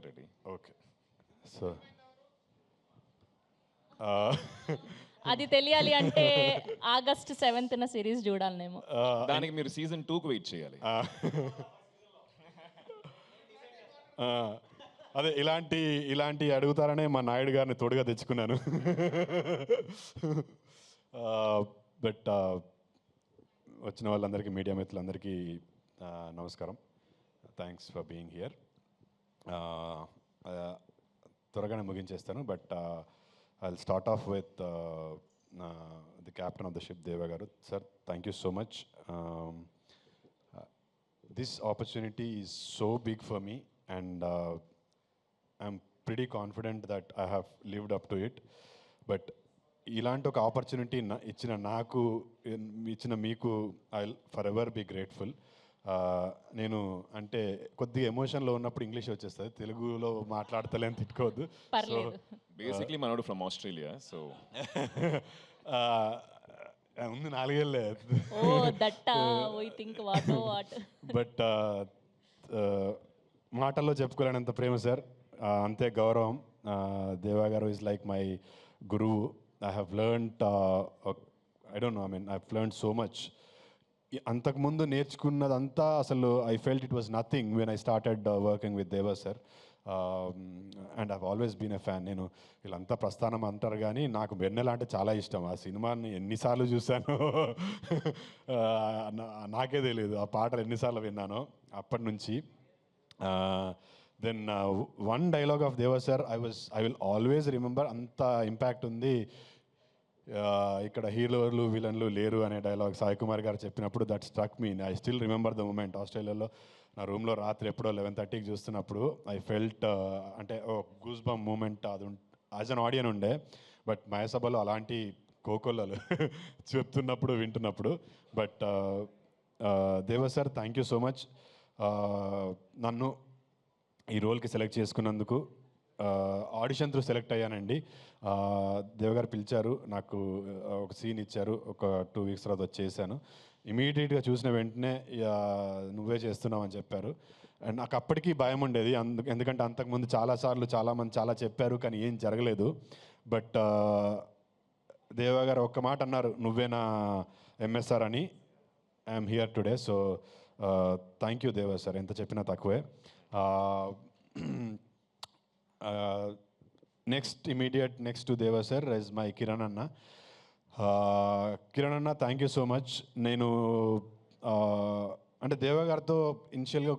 Ready. Okay. So అది తెలియాలి అంటే ఆగస్ట్ 7th సిరీస్ చూడాలనేమో. దానికి మీరు సీజన్ 2కు వెయిట్ చేయాలి. అదే ఇలాంటి అడుగుతారనే మా నాయుడు గారిని తోడుగా తెచ్చుకున్నాను. బట్ వచ్చిన వాళ్ళందరికీ, మీడియా మిత్రులందరికీ నమస్కారం. Thanks for being here. త్వరగానే ముగించేస్తాను. But I will start off with the captain of the ship, Deva గారు. Sir, thank you so much. This opportunity is so big for me, and I'm pretty confident that I have lived up to it. But ఇలాంటి ఒక opportunity ఇచ్చిన మీకు I will forever be grateful. నేను అంటే కొద్దిగా ఎమోషన్లో ఉన్నప్పుడు English వచ్చేస్తుంది, తెలుగులో మాట్లాడతలేని తిట్టుకోవద్దు. బేసిక్లీ మనోడు ఫ్రమ్ ఆస్ట్రేలియా, సో ఉంది 4 ఏళ్ళే. బట్ మాటల్లో చెప్పుకోలేనంత ప్రేమ సార్, అంతే గౌరవం. దేవా గారు ఈజ్ లైక్ మై గురువు. I have learned, I don't know, I mean I have learned so much. అంతకుముందు నేర్చుకున్నదంతా అసలు I felt it was nothing when I started working with Deva sir. And I've always been a fan. నేను వీళ్ళంతా ప్రస్థానం అంటారు కానీ నాకు వెన్నెల అంటే చాలా ఇష్టం. ఆ సినిమాని ఎన్నిసార్లు చూశాను నాకే తెలియదు. ఆ పాటలు ఎన్నిసార్లు విన్నానో అప్పటి నుంచి. దెన్ వన్ డైలాగ్ ఆఫ్ దేవా sir I will always remember. అంత ఇంపాక్ట్ ఉంది. ఇక్కడ హీరోలు విలన్లు లేరు అనే డైలాగ్ సాయి కుమార్ గారు చెప్పినప్పుడు that struck me. I still remember the moment. ఆస్ట్రేలియాలో నా రూమ్లో రాత్రి ఎప్పుడో 11:30కి చూస్తున్నప్పుడు ఐ ఫెల్ట్ అంటే గూస్ బమ్ మూమెంట్ అది యాజ్ అన్ ఆడియన్ ఉండే. బట్ మహేసభలో అలాంటి కోకొల్లలు చెప్తున్నప్పుడు వింటున్నప్పుడు. But Deva sir, thank you so much. నన్ను ఈ రోల్కి సెలెక్ట్ చేసుకున్నందుకు. ఆడిషన్ త్రూ సెలెక్ట్ అయ్యానండి. దేవగారు పిలిచారు, నాకు ఒక సీన్ ఇచ్చారు, ఒక 2 weeks తర్వాత వచ్చేసాను. ఇమీడియట్గా చూసిన వెంటనే నువ్వే చేస్తున్నావు అని చెప్పారు. అండ్ నాకు అప్పటికీ భయం ఉండేది, ఎందుకంటే అంతకుముందు చాలాసార్లు చాలామంది చాలా చెప్పారు కానీ ఏం జరగలేదు. బట్ దేవా గారు ఒక్క మాట అన్నారు, నువ్వే నా ఎంఎస్ఆర్ అని. I'm here today. So thank you దేవా సార్, ఎంత చెప్పినా తక్కువే. నెక్స్ట్ టు దేవా సార్ ఇస్ మై కిరణ్ అన్న. కిరణ్ అన్న, థ్యాంక్ యూ సో మచ్. నేను అంటే దేవా గారితో ఇనిషియల్గా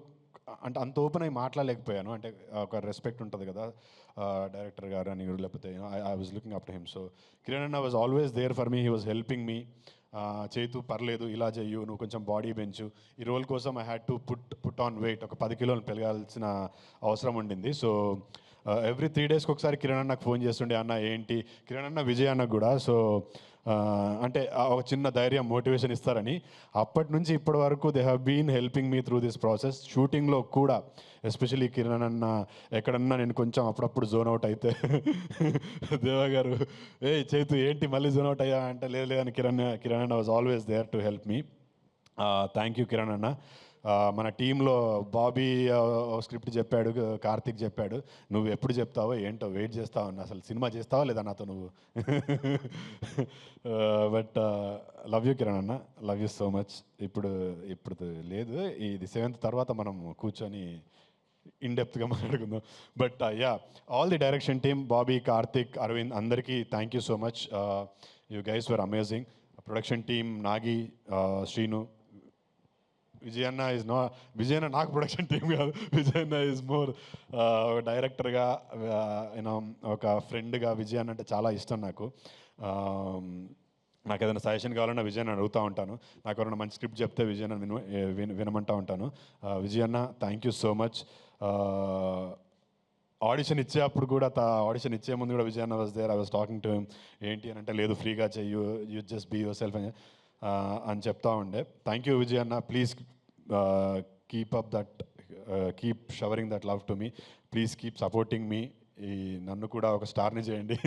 అంటే అంత ఓపెన్ అయి మాట్లాడలేకపోయాను. అంటే ఒక రెస్పెక్ట్ ఉంటుంది కదా డైరెక్టర్ గారు అని, లేకపోతే I was looking up to him. So Kiran అన్న was always there for me. He was helping me. చేతు పర్లేదు, ఇలా చెయ్యు, నువ్వు కొంచెం బాడీ పెంచు. ఈ రోల్ కోసం I had to put on weight. ఒక 10 kilos పెరగాల్సిన అవసరం ఉండింది. సో ఎవ్రీ 3 days ఒకసారి కిరణ్ అన్నకు ఫోన్ చేస్తుండే, అన్న ఏంటి, కిరణ్ అన్న విజయ్ అన్నకు కూడా. సో అంటే ఒక చిన్న ధైర్యం, మోటివేషన్ ఇస్తారని. అప్పటి నుంచి ఇప్పటి వరకు they have been helping me through this process. షూటింగ్లో కూడా ఎస్పెషలీ కిరణ్ అన్న ఎక్కడన్నా నేను కొంచెం అప్పుడప్పుడు జోన్ అవుట్ అయితే దేవా గారు, ఏ చేతు ఏంటి మళ్ళీ జోన్ అవుట్ అయ్యా అంటే, లేదు లేదని కిరణ్ అన్న was always there to help me. Thank you Kiran అన్న. మన టీంలో బాబీ స్క్రిప్ట్ చెప్పాడు, కార్తిక్ చెప్పాడు, నువ్వు ఎప్పుడు చెప్తావో ఏంటో వెయిట్ చేస్తావు అన్న. అసలు సినిమా చేస్తావా లేదా నాతో నువ్వు? బట్ లవ్ యూ కిరణ్ అన్న, లవ్ యూ సో మచ్. ఇప్పుడు లేదు, ఇది 7th తర్వాత మనం కూర్చొని ఇన్డెప్త్గా మాట్లాడుకుందాం. But yeah, all the direction team, Bobby, Karthik, Aravind, అందరికీ thank you so much. You guys were amazing. Production team Nagi, Srinu, విజయన్న విజయన్న నాకు ప్రొడక్షన్ టీమ్ కాదు, విజయన్న ఈజ్ మోర్ ఒక డైరెక్టర్గా, యూనో ఒక ఫ్రెండ్గా. విజయన్న అంటే చాలా ఇష్టం నాకు. నాకు ఏదైనా సజెషన్ కావాలన్నా విజయన్న అడుగుతూ ఉంటాను. నాకు ఎవరైనా మంచి స్క్రిప్ట్ చెప్తే విజయన్న వినమంటూ ఉంటాను. విజయన్న, thank you so much. Audition ఇచ్చేటప్పుడు కూడా, ఆడిషన్ ఇచ్చే ముందు కూడా విజయన్న was there. I was talking to him. ఏంటి అని అంటే, లేదు ఫ్రీగా చెయ్యు, you just be yourself అని చెప్తా ఉండే. థ్యాంక్ యూ విజయ్ అన్న. Please keep showering that love to me. Please keep supporting me. నన్ను కూడా ఒక స్టార్ని చేయండి.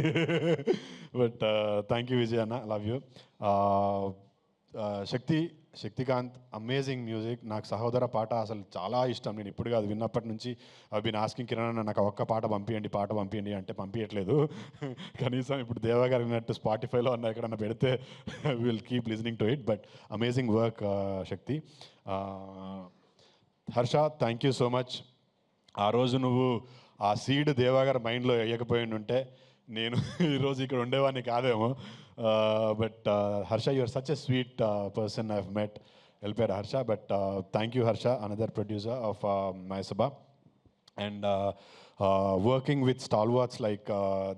బట్ థ్యాంక్ యూ విజయ్ అన్న, love you. Shakti, Shaktikant amazing music. నాకు సహోదర పాట అసలు చాలా ఇష్టం. నేను ఇప్పుడు కాదు, విన్నప్పటి నుంచి ఐ బీన్ ఆస్కింగ్ కిరణ్ అన్న నాకు ఒక్క పాట పంపించండి అంటే పంపించట్లేదు. కనీసం ఇప్పుడు దేవా గారు విన్నట్టు స్పాటిఫైలో అన్న ఎక్కడన్నా పెడితే will keep listening to it. But amazing work Shakti. Harsha, thank you so much. ఆ రోజు నువ్వు ఆ సీడ్ దేవా గారి మైండ్లో వేయకపోయి ఉంటే నేను ఈరోజు ఇక్కడ ఉండేవాడిని కాదేమో. But Harsha, you're such a sweet person I have met. వెళ్ళిపోయారు Harsha. But thank you Harsha, another producer of Mayasabha. And working with stalwarts like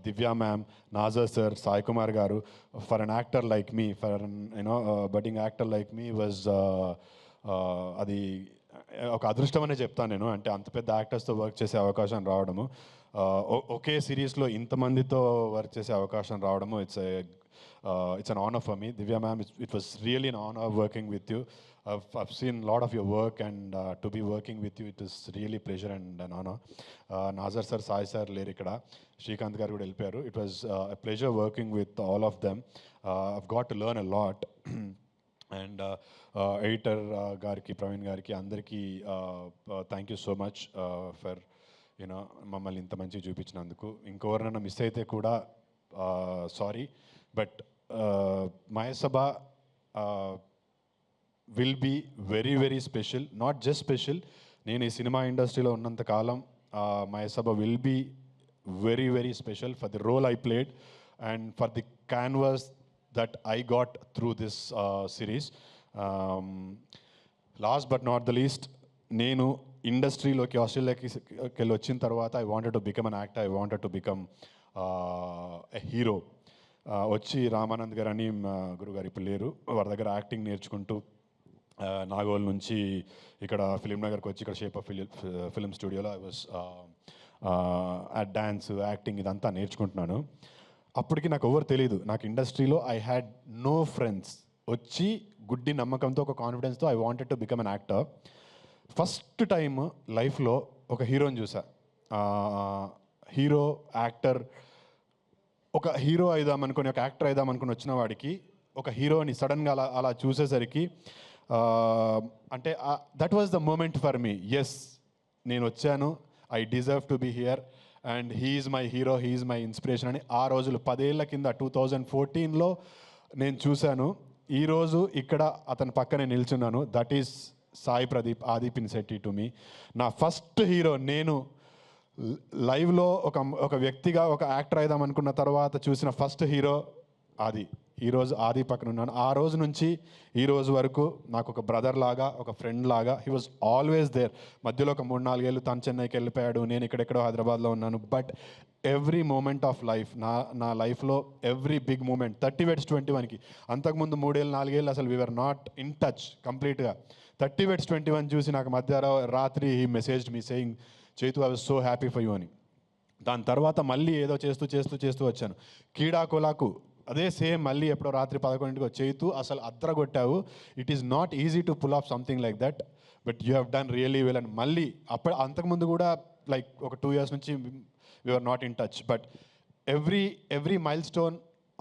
Divya ma'am, Nazar sir, Sai Kumar garu, for an actor like me, for an budding actor like me was అది ఒక అదృష్టం అనే చెప్తాను నేను. అంటే అంత పెద్ద యాక్టర్స్తో వర్క్ చేసే అవకాశం రావడము, ఒకే సిరీస్లో ఇంతమందితో వర్క్ చేసే అవకాశం రావడము, it's an honor for me. Divya ma'am, it was really an honor working with you. I've seen a lot of your work, and to be working with you, it is really pleasure and an honor. Nazar sir, Sai sir లేరు ఇక్కడ, శ్రీకాంత్ గారు కూడా వెళ్ళిపోయారు. It was a pleasure working with all of them. I've got to learn a lot. And editor గారికి, ప్రవీణ్ గారికి, అందరికీ thank you so much for మమ్మల్ని ఇంత మంచిగా చూపించినందుకు. ఇంకెవరినైనా మిస్ అయితే కూడా sorry. But Mayasabha will be very very special. Not just special, నేను ఈ సినిమా ఇండస్ట్రీలో ఉన్నంత కాలం Mayasabha will be very very special for the role I played and for the canvas that I got through this series. Last but not the least, నేను ఇండస్ట్రీలోకి ఆస్ట్రేలియాకి వెళ్ళి వచ్చిన తర్వాత I wanted to become an actor, I wanted to become a hero. వచ్చి రామానంద్ గారు అని గురుగారు ఇప్పుడు లేరు, వారి దగ్గర యాక్టింగ్ నేర్చుకుంటూ నాగోల్ నుంచి ఇక్కడ ఫిలిం నగర్కి వచ్చి ఇక్కడ షేప్ ఆఫ్ ఫిలిం స్టూడియోలో ఐ వాస్ డ్యాన్స్, యాక్టింగ్ ఇదంతా నేర్చుకుంటున్నాను. అప్పటికి నాకు ఎవరు తెలియదు. నాకు ఇండస్ట్రీలో ఐ హ్యాడ్ నో ఫ్రెండ్స్. వచ్చి గుడ్డి నమ్మకంతో, ఒక కాన్ఫిడెన్స్తో I wanted to become an actor. First time లైఫ్లో ఒక హీరోని చూసా. హీరో, యాక్టర్, ఒక హీరో అయిదామనుకుని, ఒక యాక్టర్ అయిదామనుకుని వచ్చిన వాడికి ఒక హీరోని సడన్గా అలా చూసేసరికి అంటే that was the moment for me. Yes, నేను వచ్చాను, I deserve to be here and he's my hero, he's my inspiration అని ఆ రోజులు 10 ఏళ్ల కింద 2014లో నేను చూశాను. ఈరోజు ఇక్కడ అతని పక్కనే నిల్చున్నాను. దట్ ఈస్ సాయి ప్రదీప్, ఆది పినిశెట్టి టు మీ. నా ఫస్ట్ హీరో. నేను లైవ్లో ఒక వ్యక్తిగా, ఒక యాక్టర్ అయిదాం అనుకున్న తర్వాత చూసిన ఫస్ట్ హీరో ఆది. ఈరోజు ఆది పక్కన ఉన్నాను. ఆ రోజు నుంచి ఈ రోజు వరకు నాకు ఒక బ్రదర్ లాగా, ఒక ఫ్రెండ్ లాగా హీ వాజ్ ఆల్వేస్ దేర్. మధ్యలో ఒక 3-4 ఏళ్ళు తను చెన్నైకి వెళ్ళిపోయాడు, నేను ఇక్కడెక్కడో హైదరాబాద్లో ఉన్నాను. But every moment of life, నా లైఫ్లో ఎవ్రీ బిగ్ మూమెంట్ 30 Vets 21కి, అంతకుముందు 3-4 ఏళ్ళు అసలు వీఆర్ నాట్ ఇన్ టచ్ కంప్లీట్గా. 30 Vets 21 చూసి నాకు రాత్రి he messaged me saying, Chaitu I was so happy for you అని. దాని తర్వాత మళ్ళీ ఏదో చేస్తూ వచ్చాను. కీడాకోలాకు అదే సేమ్, మళ్ళీ ఎప్పుడో రాత్రి 11కి చైతు అసలు అద్రగొట్టావు, it is not easy to pull off something like that, but you have done really well అని. మళ్ళీ అంతకుముందు కూడా లైక్ ఒక 2 years నుంచి we're not in touch. But every milestone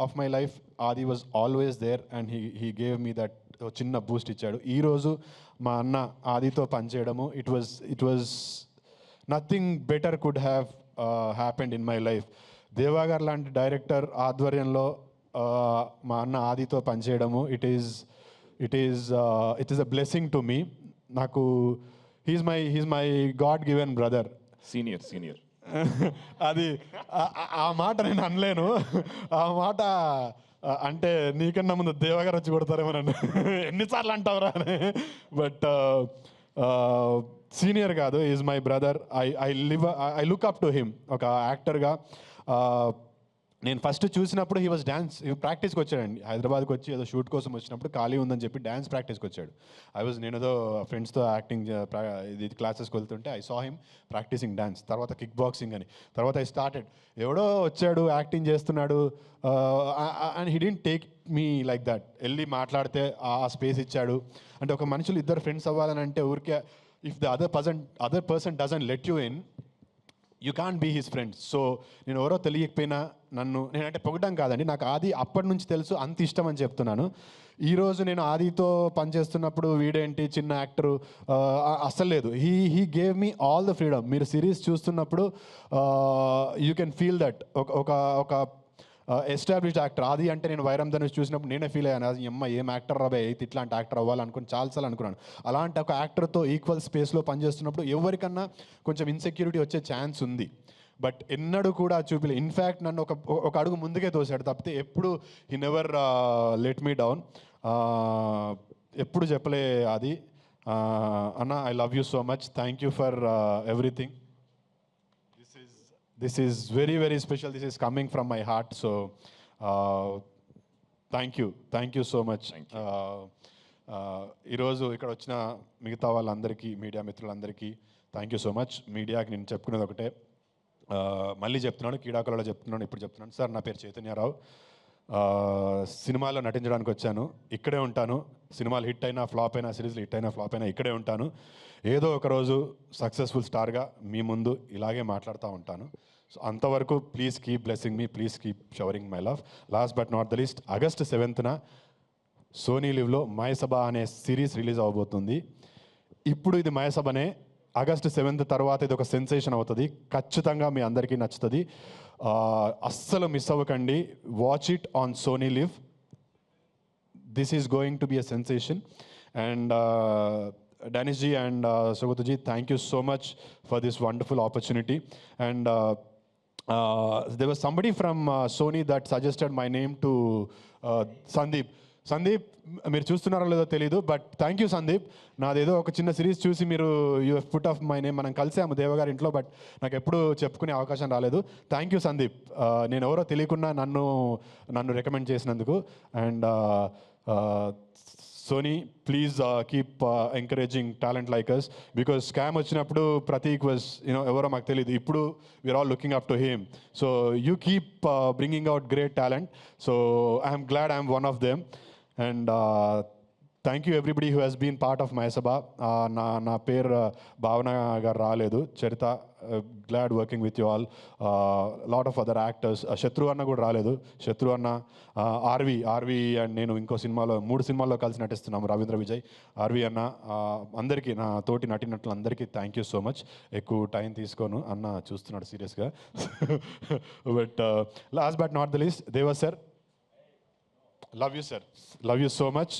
of my life Adi was always there and he gave me that చిన్న boost ఇచ్చాడు. ఈరోజు మా అన్న ఆదితో పనిచేయడము, it was nothing better could have happened in my life. Deva గారు లాంటి డైరెక్టర్ ఆధ్వర్యంలో మా అన్న ఆదితో పనిచేయడము, it is a blessing to me. నాకు he's my God given brother. Senior అది ఆ మాట నేను అనలేను. ఆ మాట అంటే నీకన్నా ముందు దేవగారు వచ్చి కొడతారేమో నన్ను, ఎన్నిసార్లు అంటావురా అని. బట్ సీనియర్ కాదు, is my brother. I look up to him. ఒక యాక్టర్గా నేను ఫస్ట్ చూసినప్పుడు హీ వాజ్ డ్యాన్స్ ప్రాక్టీస్కి వచ్చాడండి. హైదరాబాద్కి వచ్చి ఏదో షూట్ కోసం వచ్చినప్పుడు ఖాళీ ఉందని చెప్పి డ్యాన్స్ ప్రాక్టీస్కి వచ్చాడు. నేను ఏదో ఫ్రెండ్స్తో యాక్టింగ్ ఇది క్లాసెస్కి వెళ్తుంటే I saw him practising dance. తర్వాత కిక్ బాక్సింగ్ అని. తర్వాత ఐ స్టార్టెడ్. ఎవడో వచ్చాడు, యాక్టింగ్ చేస్తున్నాడు and he didn't take me like that. వెళ్ళి మాట్లాడితే ఆ స్పేస్ ఇచ్చాడు. అంటే ఒక మనుషులు ఇద్దరు ఫ్రెండ్స్ అవ్వాలని అంటే ఊరికే if the other person doesn't let you in, you can't be his friends. So నేను ఎవరో తెలియకపోయినా నేనంటే పొగడం కాదండి, నాకు ఆది అప్పటి నుంచి తెలుసు, అంత ఇష్టం అని చెప్తున్నాను. ఈరోజు నేను ఆదితో పనిచేస్తున్నప్పుడు వీడేంటి చిన్న యాక్టరు అస్సలు లేదు. He gave me all the freedom. మీరు సిరీస్ చూస్తున్నప్పుడు యూ కెన్ ఫీల్ దట్ ఒక ఎస్టాబ్లిష్డ్ యాక్టర్. ఆది అంటే నేను వైరం ధనుష్ చూసినప్పుడు నేనే ఫీల్ అయ్యాను, అది ఏం యాక్టర్ రాబే అయితే ఇట్లాంటి యాక్టర్ అవ్వాలనుకుని చాలాసార్లు అనుకున్నాను. అలాంటి ఒక యాక్టర్తో ఈక్వల్ స్పేస్లో పనిచేస్తున్నప్పుడు ఎవరికన్నా కొంచెం ఇన్సెక్యూరిటీ వచ్చే ఛాన్స్ ఉంది, బట్ ఎన్నడూ కూడా చూపిలే. ఇన్ఫ్యాక్ట్ నన్ను ఒక అడుగు ముందుకే తోసాడు తప్పితే ఎప్పుడు he never let me down. ఎప్పుడు చెప్పలే అది, అన్న I love you so much, thank you for everything. This is very, very special. This is coming from my heart. So, thank you so much. ఈరోజు ఇక్కడ వచ్చిన మిగతా వాళ్ళందరికీ, మీడియా మిత్రులందరికీ థ్యాంక్ యూ సో మచ్. మీడియాకి నేను చెప్పుకునేది ఒకటే, మళ్ళీ చెప్తున్నాను, క్రీడాకులలో చెప్తున్నాను, ఇప్పుడు చెప్తున్నాను. సార్, నా పేరు చైతన్యరావు. సినిమాలో నటించడానికి వచ్చాను, ఇక్కడే ఉంటాను. సినిమాలు హిట్ అయినా ఫ్లాప్ అయినా, సిరీస్లు హిట్ అయినా ఫ్లాప్ అయినా ఇక్కడే ఉంటాను. ఏదో ఒకరోజు సక్సెస్ఫుల్ స్టార్గా మీ ముందు ఇలాగే మాట్లాడుతూ ఉంటాను. సో అంతవరకు please keep blessing me, please keep showering my love. Last but not the least, August 7th Sony లివ్లో మయసభ అనే సిరీస్ రిలీజ్ అవబోతుంది. ఇప్పుడు ఇది మయసభనే, ఆగస్ట్ 7th తర్వాత ఇది ఒక సెన్సేషన్ అవుతుంది. ఖచ్చితంగా మీ అందరికీ నచ్చుతుంది, అస్సలు మిస్ అవ్వకండి. Watch it on Sony LIV. This is going to be a sensation. And Danish ji and Sugata ji, thank you so much for this wonderful opportunity. And there was somebody from Sony that suggested my name to Sandeep. Sandeep, మీరు చూస్తున్నారో లేదో తెలీదు, but thank you Sandeep. నాదేదో ఒక చిన్న series చూసి మీరు you have put off my name. మనం కలిసాము దేవగారి ఇంట్లో, బట్ నాకు ఎప్పుడు చెప్పుకునే అవకాశం రాలేదు. థ్యాంక్ యూ సందీప్, నేను ఎవరో తెలియకుండా నన్ను రికమెండ్ చేసినందుకు. And Sony, please keep encouraging talent like us, because scam వచ్చినప్పుడు ప్రతీక్ వాజ్ ఎవరో మాకు తెలియదు, ఇప్పుడు we're all looking up to him. So you keep bringing out great talent. So I'm glad I'm one of them. And thank you everybody who has been part of Mayasabha. నా పేరు భావన గారు రాలేదు, Charitha. Glad working with you all. Lot of other actors. Shatru అన్న కూడా రాలేదు. శత్రు అన్న, RV and నేను ఇంకో సినిమాలో 3 సినిమాల్లో కలిసి నటిస్తున్నాము, రవీంద్ర విజయ్, ఆర్వి అన్న. అందరికీ, నా తోటి నటినట్లందరికీ థ్యాంక్ యూ సో మచ్. ఎక్కువ టైం తీసుకోను, అన్న చూస్తున్నాడు సీరియస్గా. But last but not the least, Deva sir, love you sir, love you so much.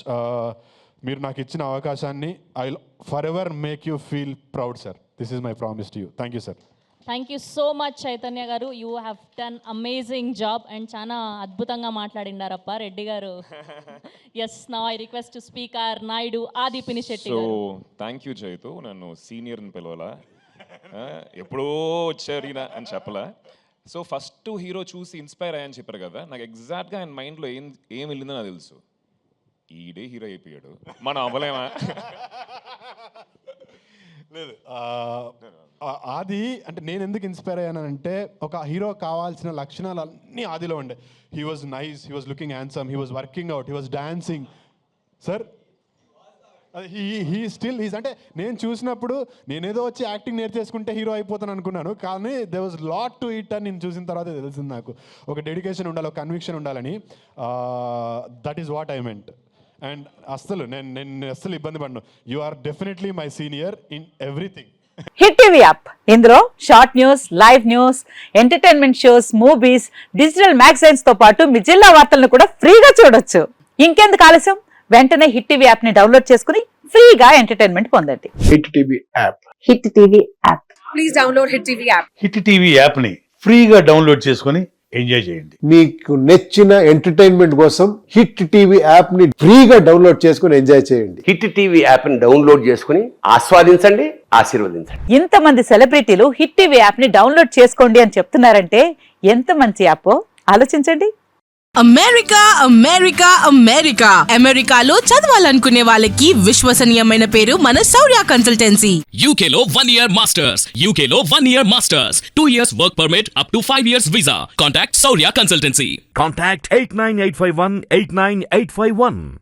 మీరు నాకు ఇచ్చిన అవకాశాన్ని I will forever make you feel proud sir. This is my promise to you. Thank you sir. Thank you so much Chaitanya గారు. You have done amazing job and చాలా అద్భుతంగా మాట్లాడిండారప్ప రెడ్డి గారు. Yes, now I request to speak our Naidu Aadi Pinisetty so garu. Thank you Chaitu, నన్ను సీనియర్ని పిలవాలా, ఎప్పుడో వచ్చారు అని చెప్పలా. సో ఫస్ట్ హీరో చూసి ఇన్స్పైర్ అయ్యని చెప్పారు కదా, నాకు ఎగ్జాక్ట్గా ఆయన మైండ్లో ఏం వెళ్ళిందో నాకు తెలుసు. ఈడే హీరో అయిపోయాడు, మనం అవ్వలేమా? లేదు, ఆది అంటే నేను ఎందుకు ఇన్స్పైర్ అయ్యానంటే, ఒక హీరో కావాల్సిన లక్షణాలు అన్నీ ఆదిలో ఉండే. He was nice, he was looking handsome, he was working out, he was dancing. Sir, he's అంటే నేను చూసినప్పుడు నేనేదో వచ్చి యాక్టింగ్ నేర్చేసుకుంటే హీరో అయిపోతాను అనుకున్నాను, కానీ they was lot to it అని నేను చూసిన తర్వాత తెలిసింది నాకు. ఒక డెడికేషన్ ఉండాలి, ఒక కన్విక్షన్ ఉండాలని. That is what I meant. And అస్సలు నేను అస్సలు ఇబ్బంది పడను. You are definitely my senior in everything. Hit TV app, ఇందులో short news, live news, entertainment shows, movies, digital magazines తో పాటు మీ జిల్లా వార్తలను కూడా ఫ్రీగా చూడొచ్చు. ఇంకెందుకు ఆలస్యం, వెంటనే హిట్ టీవీ యాప్ ని డౌన్లోడ్ చేసుకుని ఫ్రీగా ఎంటర్టైన్మెంట్ పొందండి. Hit TV app. Hit TV app. Please download hit TV app. Hit TV app ని ఫ్రీగా డౌన్లోడ్ చేసుకొని ఎంజాయ్ చేయండి. మీకు నచ్చిన ఎంటర్టైన్మెంట్ కోసం హిట్ టీవీ యాప్ ని ఫ్రీగా డౌన్లోడ్ చేసుకొని ఎంజాయ్ చేయండి. హిట్ టీవీ యాప్ ని డౌన్లోడ్ చేసుకుని ఆస్వాదించండి, ఆశీర్వదించండి. ఇంతమంది సెలబ్రిటీలు హిట్ టీవీ యాప్ ని డౌన్లోడ్ చేసుకోండి అని చెప్తున్నారంటే ఎంత మంచి యాప్ ఆలోచించండి. అమెరికా అమెరికా అమెరికా అమెరికాలో చదవాలనుకునే వాళ్ళకి విశ్వసనీయమైన పేరు మన శౌర్య కన్సల్టెన్సీ. UK లో 1 year masters. UK లో 1 year masters. 2 years work permit up to 5 years visa. Contact Saurya Consultancy. Contact 89851 89851.